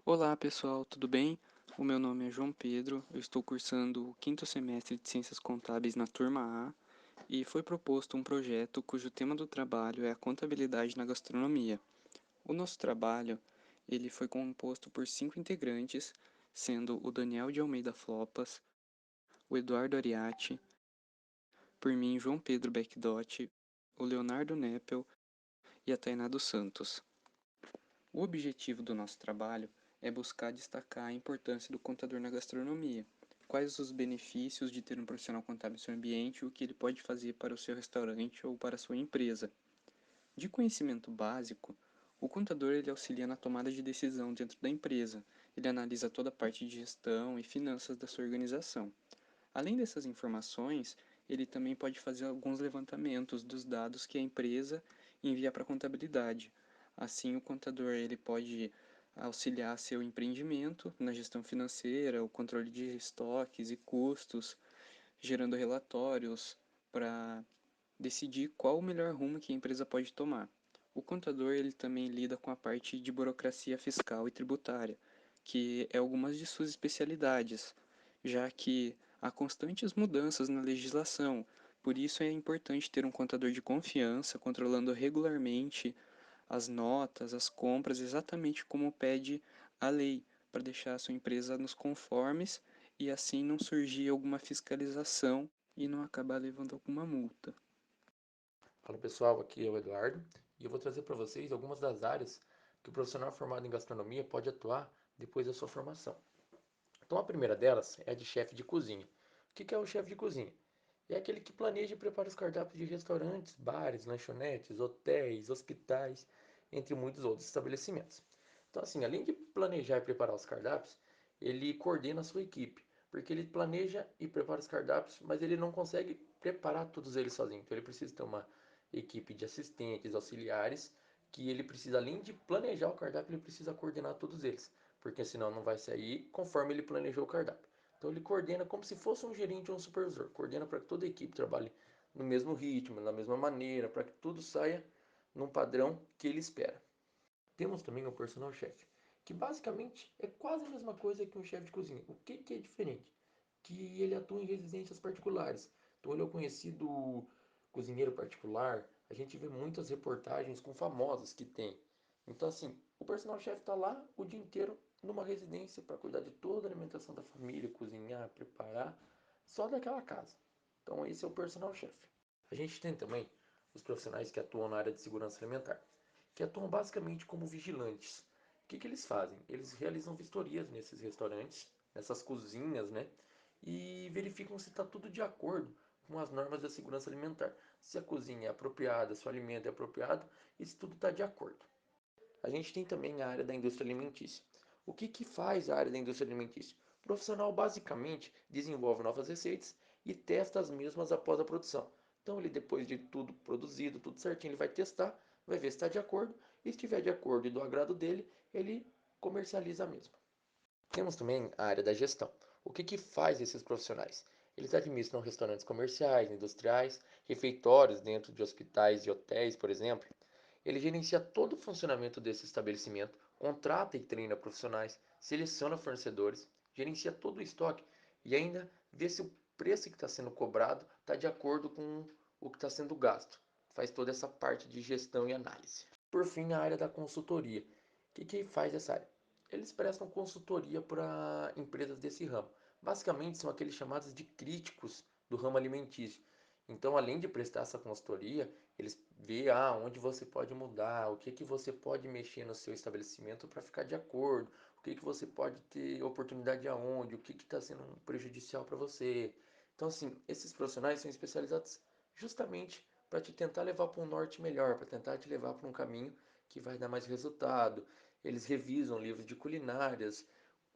Olá pessoal, tudo bem? O meu nome é João Pedro, eu estou cursando o quinto semestre de Ciências Contábeis na turma A e foi proposto um projeto cujo tema do trabalho é a contabilidade na gastronomia. O nosso trabalho ele foi composto por 5 integrantes, sendo o Daniel de Almeida Flopas, o Eduardo Ariati, por mim João Pedro Beckdott, o Leonardo Neppel e a Tainá dos Santos. O objetivo do nosso trabalho é buscar destacar a importância do contador na gastronomia, quais os benefícios de ter um profissional contábil em seu ambiente e o que ele pode fazer para o seu restaurante ou para a sua empresa. De conhecimento básico, o contador ele auxilia na tomada de decisão dentro da empresa, ele analisa toda a parte de gestão e finanças da sua organização. Além dessas informações, ele também pode fazer alguns levantamentos dos dados que a empresa envia para a contabilidade. Assim, o contador ele pode auxiliar seu empreendimento na gestão financeira, o controle de estoques e custos, gerando relatórios para decidir qual o melhor rumo que a empresa pode tomar. O contador ele também lida com a parte de burocracia fiscal e tributária, que é algumas de suas especialidades, já que há constantes mudanças na legislação. Por isso é importante ter um contador de confiança, controlando regularmente as notas, as compras, exatamente como pede a lei, para deixar a sua empresa nos conformes e assim não surgir alguma fiscalização e não acabar levando alguma multa. Fala pessoal, aqui é o Eduardo e eu vou trazer para vocês algumas das áreas que o profissional formado em gastronomia pode atuar depois da sua formação. Então a primeira delas é a de chefe de cozinha. O que é o chefe de cozinha? É aquele que planeja e prepara os cardápios de restaurantes, bares, lanchonetes, hotéis, hospitais, entre muitos outros estabelecimentos. Então assim, além de planejar e preparar os cardápios, ele coordena a sua equipe, porque ele planeja e prepara os cardápios, mas ele não consegue preparar todos eles sozinho. Então ele precisa ter uma equipe de assistentes, auxiliares, que ele precisa, além de planejar o cardápio, ele precisa coordenar todos eles, porque senão não vai sair conforme ele planejou o cardápio. Então ele coordena como se fosse um gerente ou um supervisor, coordena para que toda a equipe trabalhe no mesmo ritmo, da mesma maneira, para que tudo saia num padrão que ele espera. Temos também o personal chef, que basicamente é quase a mesma coisa que um chefe de cozinha. O que é diferente? Que ele atua em residências particulares. Então ele é o conhecido cozinheiro particular. A gente vê muitas reportagens com famosos que tem. Então assim, o personal chef está lá o dia inteiro numa residência para cuidar de toda a alimentação da família, cozinhar, preparar, só daquela casa. Então esse é o personal chef. A gente tem também os profissionais que atuam na área de segurança alimentar, que atuam basicamente como vigilantes. O que eles fazem? Eles realizam vistorias nesses restaurantes, nessas cozinhas, né? E verificam se está tudo de acordo com as normas da segurança alimentar. Se a cozinha é apropriada, se o alimento é apropriado e se tudo está de acordo. A gente tem também a área da indústria alimentícia. O que faz a área da indústria alimentícia? O profissional basicamente desenvolve novas receitas e testa as mesmas após a produção. Então ele, depois de tudo produzido, tudo certinho, ele vai testar, vai ver se está de acordo, e se estiver de acordo e do agrado dele, ele comercializa a mesma. Temos também a área da gestão. O que faz esses profissionais? Eles administram restaurantes comerciais, industriais, refeitórios dentro de hospitais e hotéis, por exemplo. Ele gerencia todo o funcionamento desse estabelecimento, contrata e treina profissionais, seleciona fornecedores, gerencia todo o estoque e ainda vê se o preço que está sendo cobrado está de acordo com o que está sendo gasto. Faz toda essa parte de gestão e análise. Por fim, a área da consultoria. O que faz essa área? Eles prestam consultoria para empresas desse ramo. Basicamente, são aqueles chamados de críticos do ramo alimentício. Então, além de prestar essa consultoria, eles veem onde você pode mudar, o que você pode mexer no seu estabelecimento para ficar de acordo, o que você pode ter oportunidade aonde, o que está sendo prejudicial para você. Então, assim, esses profissionais são especializados justamente para te tentar levar para um norte melhor, para tentar te levar para um caminho que vai dar mais resultado. Eles revisam livros de culinárias,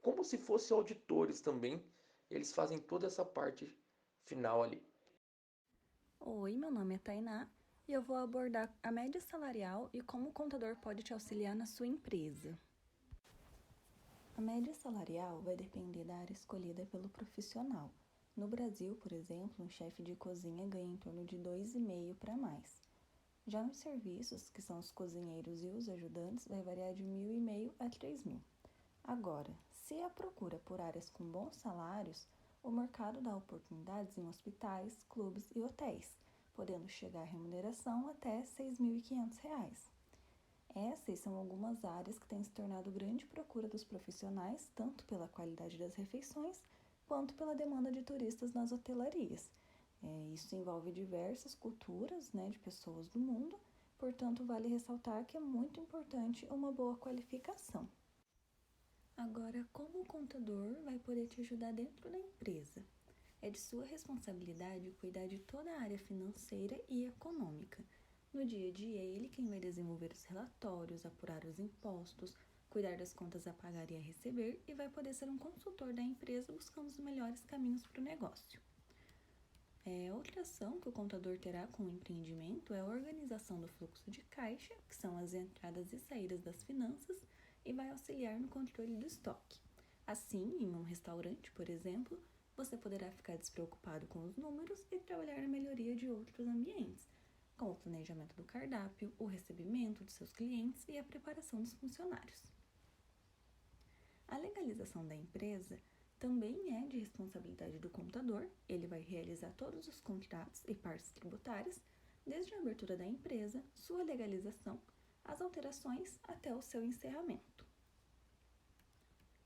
como se fossem auditores também. Eles fazem toda essa parte final ali. Oi, meu nome é Tainá e eu vou abordar a média salarial e como o contador pode te auxiliar na sua empresa. A média salarial vai depender da área escolhida pelo profissional. No Brasil, por exemplo, um chefe de cozinha ganha em torno de 2,5 para mais. Já nos serviços, que são os cozinheiros e os ajudantes, vai variar de 1.500 a 3.000. Agora, se a procura por áreas com bons salários, o mercado dá oportunidades em hospitais, clubes e hotéis, podendo chegar a remuneração até R$ 6.500. Essas são algumas áreas que têm se tornado grande procura dos profissionais, tanto pela qualidade das refeições, quanto pela demanda de turistas nas hotelarias. Isso envolve diversas culturas, de pessoas do mundo, portanto, vale ressaltar que é muito importante uma boa qualificação. Agora, como o contador vai poder te ajudar dentro da empresa? É de sua responsabilidade cuidar de toda a área financeira e econômica. No dia a dia, é ele quem vai desenvolver os relatórios, apurar os impostos, cuidar das contas a pagar e a receber e vai poder ser um consultor da empresa buscando os melhores caminhos para o negócio. Outra ação que o contador terá com o empreendimento é a organização do fluxo de caixa, que são as entradas e saídas das finanças, e vai auxiliar no controle do estoque. Assim, em um restaurante, por exemplo, você poderá ficar despreocupado com os números e trabalhar na melhoria de outros ambientes, como o planejamento do cardápio, o recebimento de seus clientes e a preparação dos funcionários. A legalização da empresa também é de responsabilidade do contador. Ele vai realizar todos os contratos e partes tributárias, desde a abertura da empresa, sua legalização, as alterações até o seu encerramento.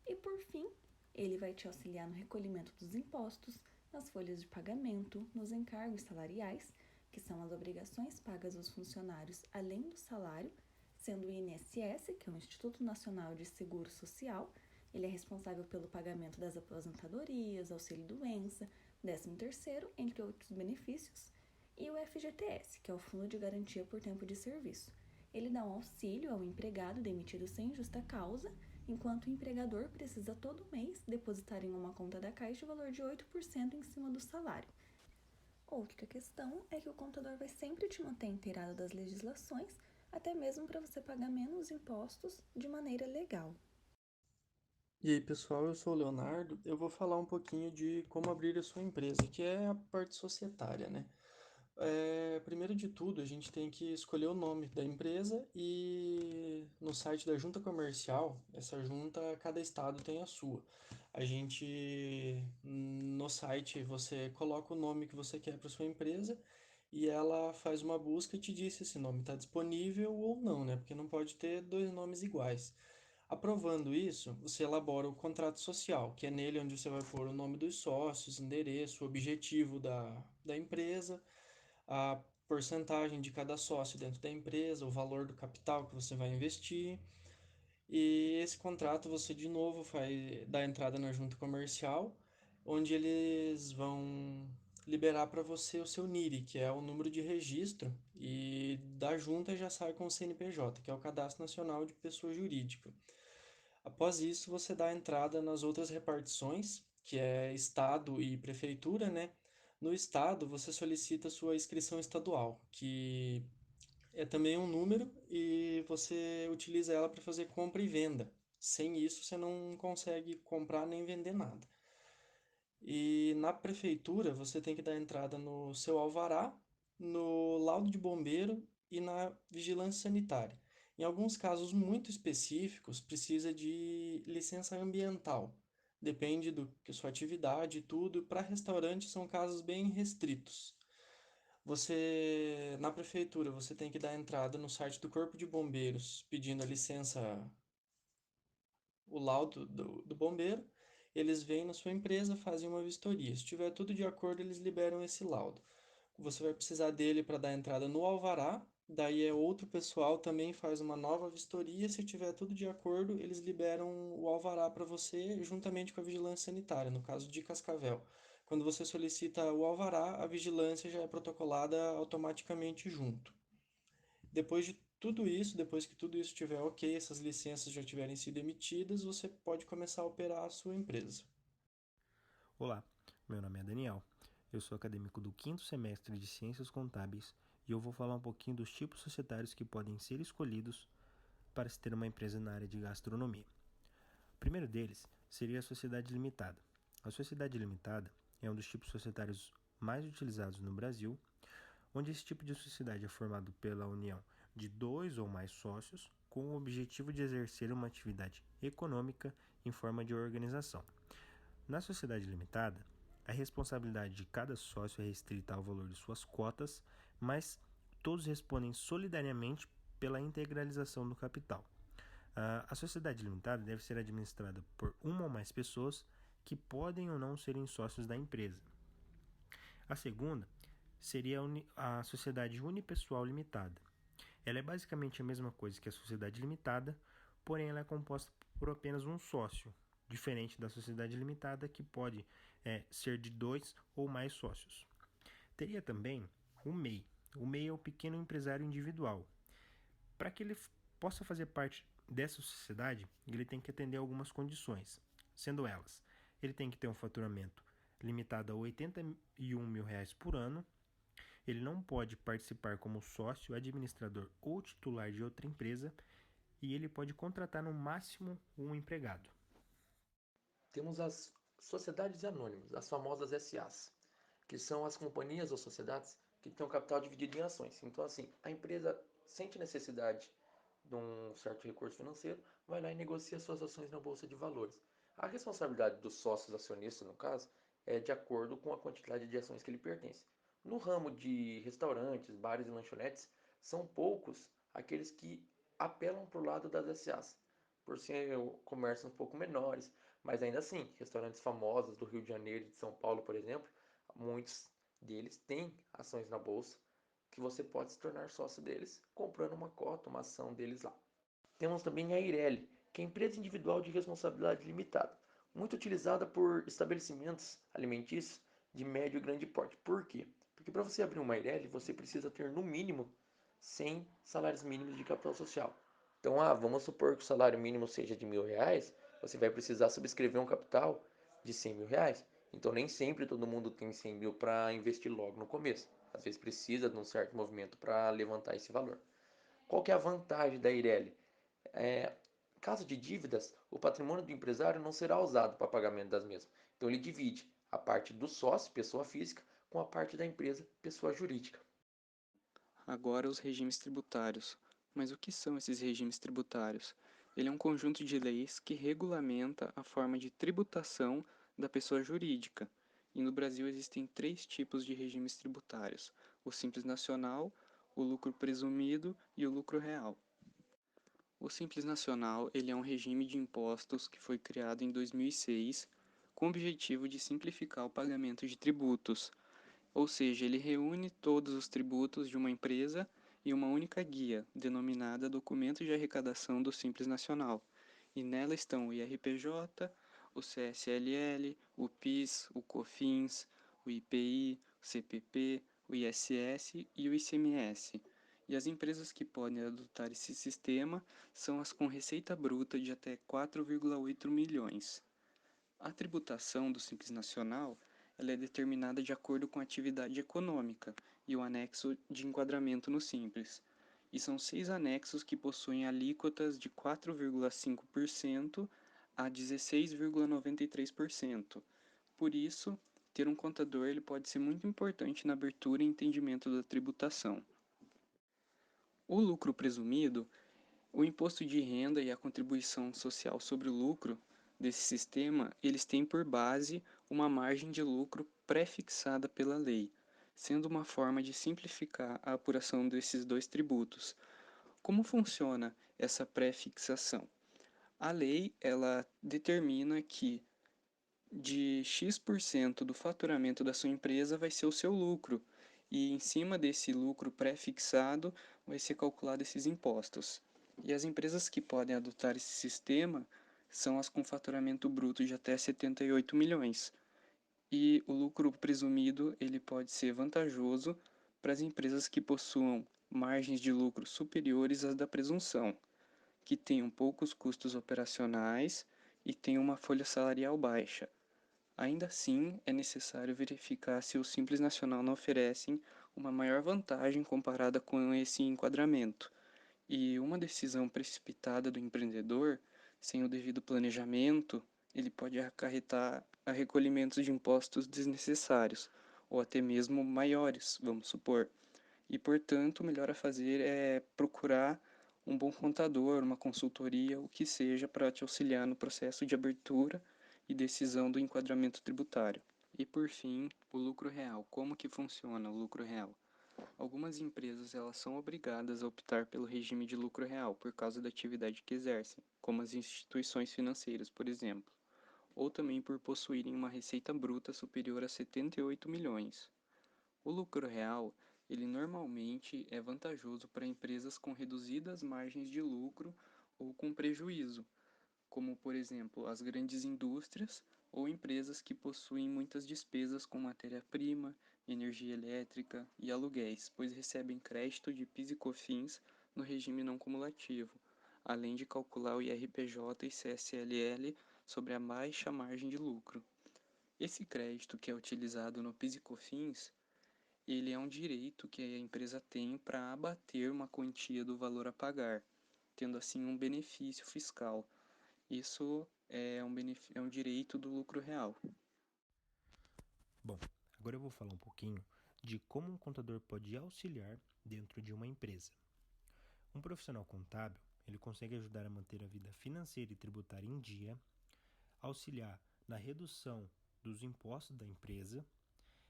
E por fim, ele vai te auxiliar no recolhimento dos impostos, nas folhas de pagamento, nos encargos salariais, que são as obrigações pagas aos funcionários além do salário, sendo o INSS, que é o Instituto Nacional de Seguro Social. Ele é responsável pelo pagamento das aposentadorias, auxílio-doença, 13º, entre outros benefícios, e o FGTS, que é o Fundo de Garantia por Tempo de Serviço. Ele dá um auxílio ao empregado demitido sem justa causa, enquanto o empregador precisa todo mês depositar em uma conta da Caixa o valor de 8% em cima do salário. Outra questão é que o contador vai sempre te manter inteirado das legislações, até mesmo para você pagar menos impostos de maneira legal. E aí, pessoal, eu sou o Leonardo. Eu vou falar um pouquinho de como abrir a sua empresa, que é a parte societária, né? Primeiro de tudo, a gente tem que escolher o nome da empresa e no site da junta comercial, essa junta, cada estado tem a sua. No site, você coloca o nome que você quer para sua empresa e ela faz uma busca e te diz se esse nome está disponível ou não, né? Porque não pode ter dois nomes iguais. Aprovando isso, você elabora o contrato social, que é nele onde você vai pôr o nome dos sócios, endereço, o objetivo da empresa, a porcentagem de cada sócio dentro da empresa, o valor do capital que você vai investir. E esse contrato você de novo vai dar entrada na junta comercial, onde eles vão liberar para você o seu NIRI, que é o número de registro, e da junta já sai com o CNPJ, que é o Cadastro Nacional de Pessoa Jurídica. Após isso, você dá entrada nas outras repartições, que é estado e prefeitura, né? No estado, você solicita sua inscrição estadual, que é também um número e você utiliza ela para fazer compra e venda. Sem isso, você não consegue comprar nem vender nada. E na prefeitura, você tem que dar entrada no seu alvará, no laudo de bombeiro e na vigilância sanitária. Em alguns casos muito específicos, precisa de licença ambiental. Depende do que sua atividade e tudo. Para restaurante são casos bem restritos. Na prefeitura, você tem que dar entrada no site do Corpo de Bombeiros, pedindo a licença, o laudo do bombeiro. Eles vêm na sua empresa, fazem uma vistoria. Se tiver tudo de acordo, eles liberam esse laudo. Você vai precisar dele para dar entrada no alvará. Daí outro pessoal também faz uma nova vistoria. Se tiver tudo de acordo, eles liberam o alvará para você, juntamente com a vigilância sanitária, no caso de Cascavel. Quando você solicita o alvará, a vigilância já é protocolada automaticamente junto. Depois que tudo isso estiver ok, essas licenças já tiverem sido emitidas, você pode começar a operar a sua empresa. Olá, meu nome é Daniel. Eu sou acadêmico do 5º semestre de Ciências Contábeis e eu vou falar um pouquinho dos tipos societários que podem ser escolhidos para se ter uma empresa na área de gastronomia. O primeiro deles seria a sociedade limitada. A sociedade limitada é um dos tipos societários mais utilizados no Brasil, onde esse tipo de sociedade é formado pela união de 2 ou mais sócios com o objetivo de exercer uma atividade econômica em forma de organização. Na sociedade limitada, a responsabilidade de cada sócio é restrita ao valor de suas cotas, mas todos respondem solidariamente pela integralização do capital. A sociedade limitada deve ser administrada por uma ou mais pessoas que podem ou não serem sócios da empresa. A segunda seria a sociedade unipessoal limitada. Ela é basicamente a mesma coisa que a sociedade limitada, porém ela é composta por apenas um sócio, diferente da sociedade limitada que pode ser de 2 ou mais sócios. Teria também o MEI. O MEI é o pequeno empresário individual. Para que ele possa fazer parte dessa sociedade, ele tem que atender algumas condições, sendo elas: ele tem que ter um faturamento limitado a R$81 mil por ano, ele não pode participar como sócio, administrador ou titular de outra empresa e ele pode contratar no máximo um empregado. Temos as sociedades anônimas, as famosas SAs, que são as companhias ou sociedades que têm o capital dividido em ações. Então, assim, a empresa sente necessidade de um certo recurso financeiro, vai lá e negocia suas ações na Bolsa de Valores. A responsabilidade dos sócios acionistas, no caso, é de acordo com a quantidade de ações que lhe pertence. No ramo de restaurantes, bares e lanchonetes, são poucos aqueles que apelam para o lado das SAs, por ser comércios um pouco menores, mas ainda assim, restaurantes famosos do Rio de Janeiro e de São Paulo, por exemplo, muitos deles têm ações na bolsa que você pode se tornar sócio deles comprando uma cota, uma ação deles lá. Temos também a Eireli, que é a empresa individual de responsabilidade limitada, muito utilizada por estabelecimentos alimentícios de médio e grande porte. Por quê? Porque para você abrir uma Eireli, você precisa ter no mínimo 100 salários mínimos de capital social. Então, vamos supor que o salário mínimo seja de R$1.000, você vai precisar subscrever um capital de R$100.000. Então, nem sempre todo mundo tem 100 mil para investir logo no começo. Às vezes precisa de um certo movimento para levantar esse valor. Qual que é a vantagem da Eireli? Caso de dívidas, o patrimônio do empresário não será usado para pagamento das mesmas. Então, ele divide a parte do sócio, pessoa física, com a parte da empresa, pessoa jurídica. Agora os regimes tributários. Mas o que são esses regimes tributários? Ele é um conjunto de leis que regulamenta a forma de tributação da pessoa jurídica. E no Brasil existem 3 tipos de regimes tributários: o Simples Nacional, o lucro presumido e o lucro real. O Simples Nacional ele é um regime de impostos que foi criado em 2006 com o objetivo de simplificar o pagamento de tributos, ou seja, ele reúne todos os tributos de uma empresa em uma única guia, denominada Documento de Arrecadação do Simples Nacional, e nela estão o IRPJ, o CSLL, o PIS, o COFINS, o IPI, o CPP, o ISS e o ICMS. E as empresas que podem adotar esse sistema são as com receita bruta de até 4,8 milhões. A tributação do Simples Nacional ela é determinada de acordo com a atividade econômica e o anexo de enquadramento no Simples. E são 6 anexos que possuem alíquotas de 4,5% a 16,93%. Por isso, ter um contador ele pode ser muito importante na abertura e entendimento da tributação. O lucro presumido, o imposto de renda e a contribuição social sobre o lucro desse sistema, eles têm por base uma margem de lucro pré-fixada pela lei, sendo uma forma de simplificar a apuração desses 2 tributos. Como funciona essa pré-fixação? A lei, ela determina que de X% do faturamento da sua empresa vai ser o seu lucro, e em cima desse lucro pré-fixado vai ser calculado esses impostos. E as empresas que podem adotar esse sistema são as com faturamento bruto de até 78 milhões. E o lucro presumido ele pode ser vantajoso para as empresas que possuam margens de lucro superiores às da presunção, que tenham poucos custos operacionais e tenham uma folha salarial baixa. Ainda assim, é necessário verificar se o Simples Nacional não oferecem uma maior vantagem comparada com esse enquadramento. E uma decisão precipitada do empreendedor, sem o devido planejamento, ele pode acarretar a recolhimentos de impostos desnecessários, ou até mesmo maiores, vamos supor. E, portanto, o melhor a fazer é procurar um bom contador, uma consultoria, o que seja, para te auxiliar no processo de abertura e decisão do enquadramento tributário. E por fim, o lucro real. Como que funciona o lucro real? Algumas empresas elas são obrigadas a optar pelo regime de lucro real por causa da atividade que exercem, como as instituições financeiras, por exemplo, ou também por possuírem uma receita bruta superior a 78 milhões. O lucro real, ele normalmente é vantajoso para empresas com reduzidas margens de lucro ou com prejuízo, como por exemplo as grandes indústrias ou empresas que possuem muitas despesas com matéria-prima, energia elétrica e aluguéis, pois recebem crédito de PIS e COFINS no regime não cumulativo, além de calcular o IRPJ e CSLL sobre a baixa margem de lucro. Esse crédito que é utilizado no PIS e COFINS, ele é um direito que a empresa tem para abater uma quantia do valor a pagar, tendo assim um benefício fiscal. Isso é um direito do lucro real. Bom, agora eu vou falar um pouquinho de como um contador pode auxiliar dentro de uma empresa. Um profissional contábil, ele consegue ajudar a manter a vida financeira e tributária em dia, auxiliar na redução dos impostos da empresa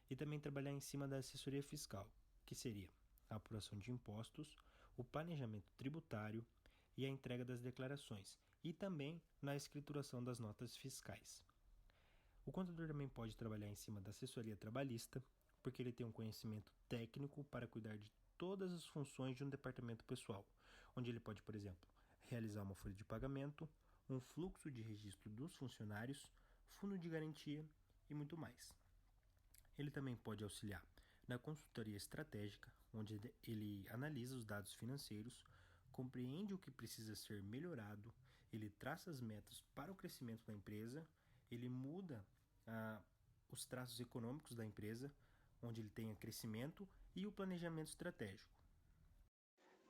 e também trabalhar em cima da assessoria fiscal, que seria a apuração de impostos, o planejamento tributário e a entrega das declarações, e também na escrituração das notas fiscais. O contador também pode trabalhar em cima da assessoria trabalhista, porque ele tem um conhecimento técnico para cuidar de todas as funções de um departamento pessoal, onde ele pode, por exemplo, realizar uma folha de pagamento, um fluxo de registro dos funcionários, fundo de garantia e muito mais. Ele também pode auxiliar na consultoria estratégica, onde ele analisa os dados financeiros, compreende o que precisa ser melhorado, ele traça as metas para o crescimento da empresa, ele muda os traços econômicos da empresa, onde ele tenha crescimento e o planejamento estratégico.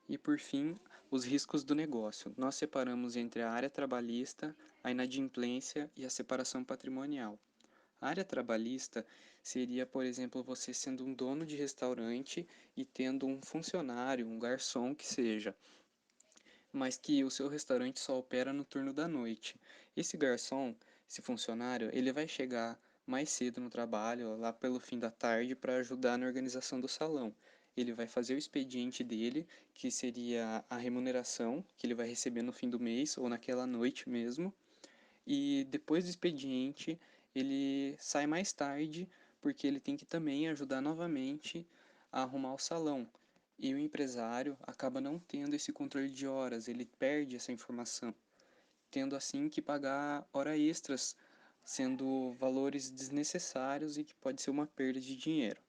E por fim, os riscos do negócio. Nós separamos entre a área trabalhista, a inadimplência e a separação patrimonial. A área trabalhista seria, por exemplo, você sendo um dono de restaurante e tendo um funcionário, um garçom que seja, mas que o seu restaurante só opera no turno da noite. Esse garçom, esse funcionário, ele vai chegar mais cedo no trabalho, lá pelo fim da tarde, para ajudar na organização do salão. Ele vai fazer o expediente dele, que seria a remuneração que ele vai receber no fim do mês ou naquela noite mesmo. E depois do expediente, ele sai mais tarde, porque ele tem que também ajudar novamente a arrumar o salão. E o empresário acaba não tendo esse controle de horas, ele perde essa informação, tendo assim que pagar horas extras, sendo valores desnecessários e que pode ser uma perda de dinheiro.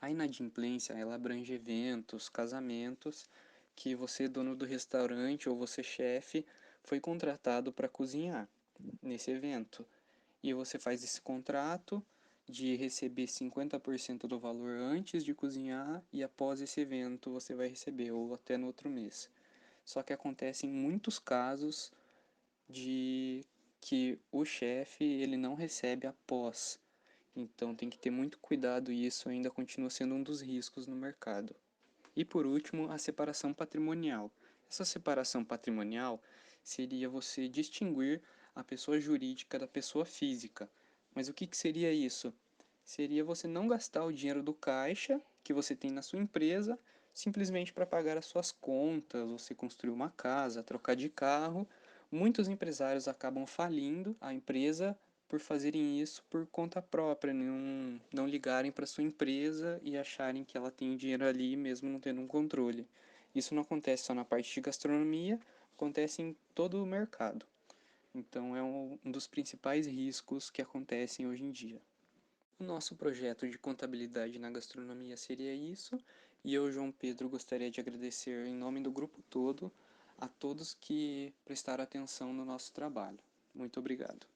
A inadimplência, ela abrange eventos, casamentos, que você, dono do restaurante ou você, chefe, foi contratado para cozinhar nesse evento. E você faz esse contrato de receber 50% do valor antes de cozinhar e após esse evento você vai receber, ou até no outro mês. Só que acontece em muitos casos de que o chefe ele não recebe após. Então tem que ter muito cuidado e isso ainda continua sendo um dos riscos no mercado. E por último, a separação patrimonial. Essa separação patrimonial seria você distinguir a pessoa jurídica da pessoa física. Mas o que seria isso? Seria você não gastar o dinheiro do caixa que você tem na sua empresa simplesmente para pagar as suas contas, você construir uma casa, trocar de carro. Muitos empresários acabam falindo a empresa por fazerem isso por conta própria, não ligarem para sua empresa e acharem que ela tem dinheiro ali mesmo não tendo um controle. Isso não acontece só na parte de gastronomia, acontece em todo o mercado. Então é um dos principais riscos que acontecem hoje em dia. O nosso projeto de contabilidade na gastronomia seria isso, e eu, João Pedro, gostaria de agradecer em nome do grupo todo a todos que prestaram atenção no nosso trabalho. Muito obrigado.